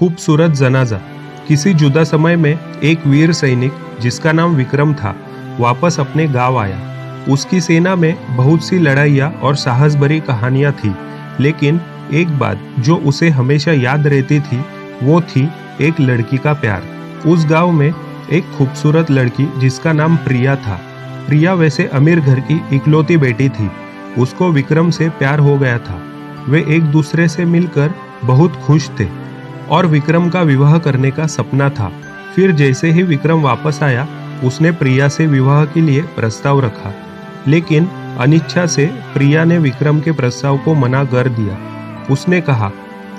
खूबसूरत जनाजा। किसी जुदा समय में एक वीर सैनिक जिसका नाम विक्रम था वापस अपने गांव आया। उसकी सेना में बहुत सी लड़ाइयाँ और साहस भरी कहानियां थी, लेकिन एक बात जो उसे हमेशा याद रहती थी वो थी एक लड़की का प्यार। उस गांव में एक खूबसूरत लड़की जिसका नाम प्रिया था। प्रिया वैसे अमीर घर की इकलौती बेटी थी। उसको विक्रम से प्यार हो गया था। वे एक दूसरे से मिलकर बहुत खुश थे और विक्रम का विवाह करने का सपना था। फिर जैसे ही विक्रम वापस आया उसने प्रिया से विवाह के लिए प्रस्ताव रखा, लेकिन अनिच्छा से प्रिया ने विक्रम के प्रस्ताव को मना कर दिया। उसने कहा,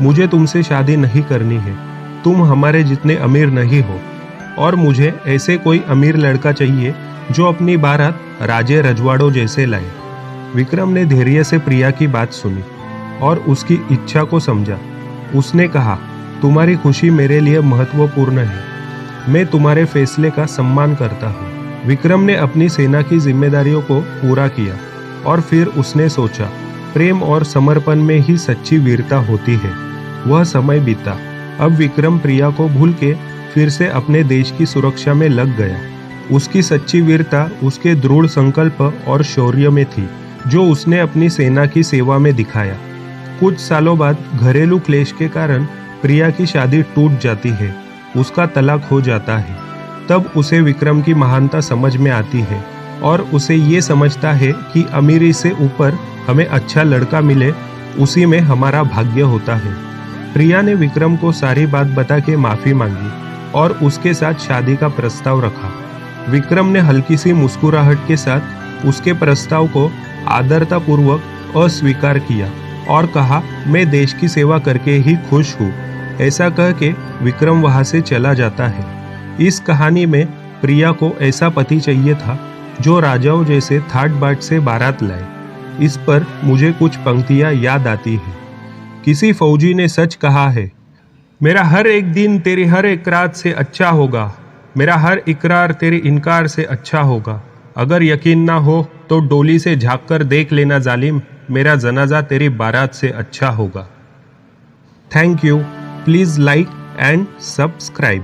मुझे तुमसे शादी नहीं करनी है, तुम हमारे जितने अमीर नहीं हो और मुझे ऐसे कोई अमीर लड़का चाहिए जो अपनी बारात राजे रजवाड़ों जैसे लाए। विक्रम ने धैर्य से प्रिया की बात सुनी और उसकी इच्छा को समझा। उसने कहा, तुम्हारी खुशी मेरे लिए महत्वपूर्ण है, मैं तुम्हारे फैसले का सम्मान करता हूँ। विक्रम ने अपनी सेना की जिम्मेदारियों को पूरा किया और फिर उसने सोचा, प्रेम और समर्पण में ही सच्ची वीरता होती है। वह समय बीता। अब विक्रम प्रिया को भूल के फिर से अपने देश की सुरक्षा में लग गया। उसकी सच्ची वीरता उसके दृढ़ संकल्प और शौर्य में थी, जो उसने अपनी सेना की सेवा में दिखाया। कुछ सालों बाद घरेलू क्लेश के कारण प्रिया की शादी टूट जाती है, उसका तलाक हो जाता है। तब उसे विक्रम की महानता समझ में आती है और उसे ये समझता है कि अमीरी से ऊपर हमें अच्छा लड़का मिले, उसी में हमारा भाग्य होता है। प्रिया ने विक्रम को सारी बात बता के माफी मांगी और उसके साथ शादी का प्रस्ताव रखा। विक्रम ने हल्की सी मुस्कुराहट के साथ उसके प्रस्ताव को आदरतापूर्वक अस्वीकार किया और कहा, मैं देश की सेवा करके ही खुश हूँ। ऐसा कह के विक्रम वहां से चला जाता है। इस कहानी में प्रिया को ऐसा पति चाहिए था जो राजाओं जैसे ठाट बाट से बारात लाए। इस पर मुझे कुछ पंक्तियां याद आती है। किसी फौजी ने सच कहा है, मेरा हर एक दिन तेरी हर एक रात से अच्छा होगा, मेरा हर इकरार तेरी इनकार से अच्छा होगा। अगर यकीन ना हो तो डोली से झांक कर देख लेना जालिम, मेरा जनाजा तेरी बारात से अच्छा होगा। Thank you. Please like and subscribe.